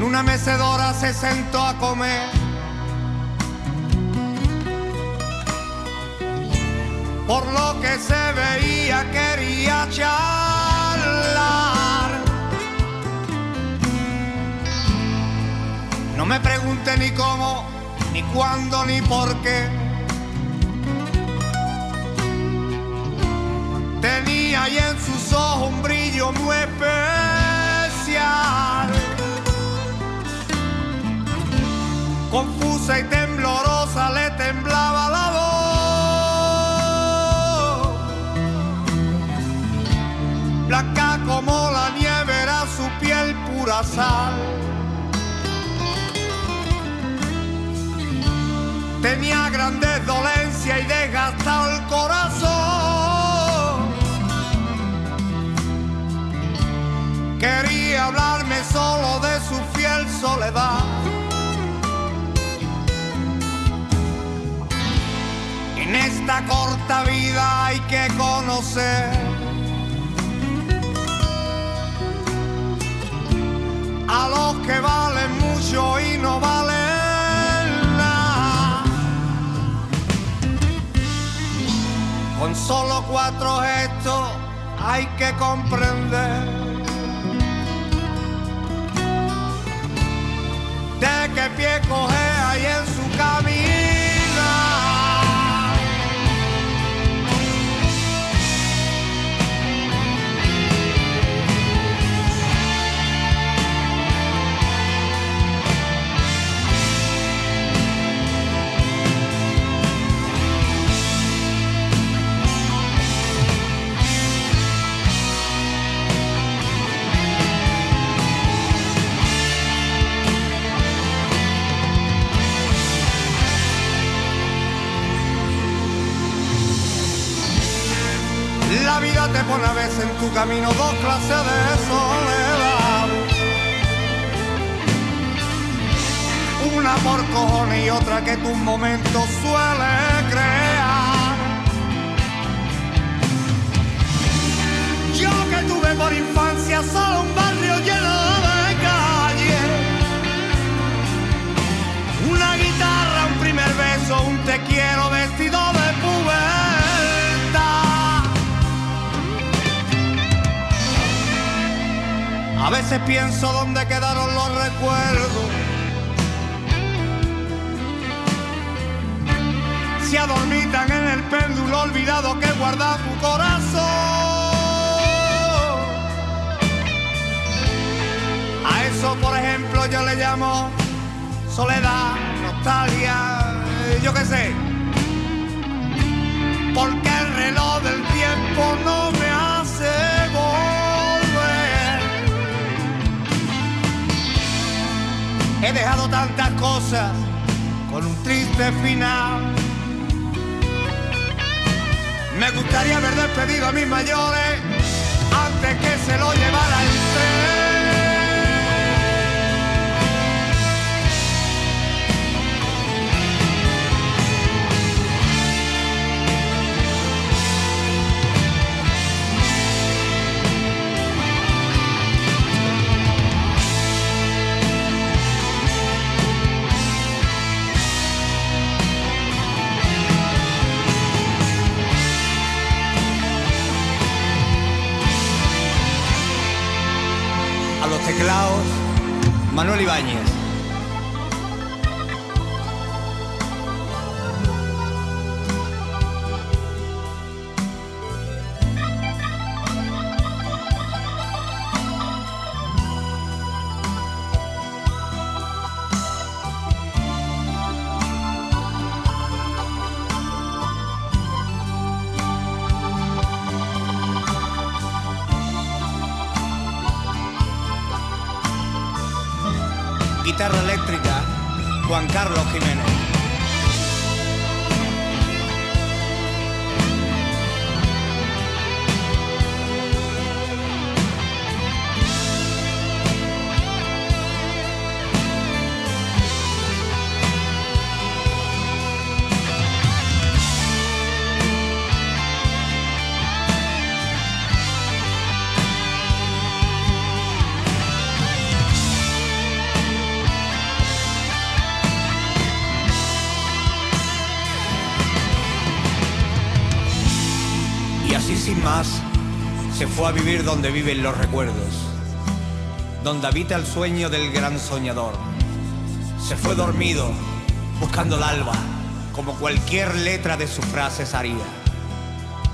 En una mecedora se sentó a comer. Por lo que se veía quería charlar. No me pregunte ni cómo, ni cuándo, ni por qué. Tenía ahí en sus ojos un brillo muy especial. Confusa y temblorosa le temblaba la voz. Blanca como la nieve era su piel pura sal. Tenía grandes dolencias y desgastado el corazón. Quería hablarme solo de su fiel soledad. En esta corta vida hay que conocer a los que valen mucho y no valen nada. Con solo 4 gestos hay que comprender de qué pie coge ahí en su camino. La vida te pone a veces en tu camino 2 clases de soledad. Una por cojones y otra que tus momentos suele crear. Yo que tuve por infancia solo un barrio lleno de calle, una guitarra, un primer beso, un te quiero vestido de pubertad. A veces pienso dónde quedaron los recuerdos. Se adormitan en el péndulo olvidado que guarda tu corazón. A eso, por ejemplo, yo le llamo soledad, nostalgia, yo qué sé. Porque el reloj del tiempo no me hace volver. He dejado tantas cosas con un triste final. Me gustaría haber despedido a mis mayores antes que se lo llevara el tren. A los teclados, Manuel Ibáñez. Guitarra eléctrica, Juan Carlos Jiménez. así sin más se fue a vivir donde viven los recuerdos, donde habita el sueño del gran soñador. Se fue dormido, buscando el alba, como cualquier letra de sus frases haría.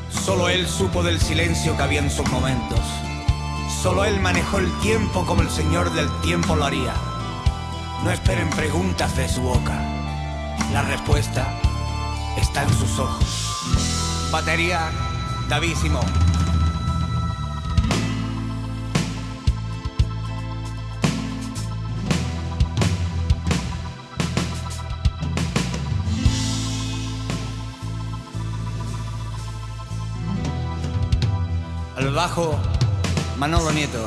Solo él supo del silencio que había en sus momentos. Solo él manejó el tiempo como el señor del tiempo lo haría. No esperen preguntas de su boca. La respuesta está en sus ojos. Batería, David Simón. Al bajo, Manolo Nieto.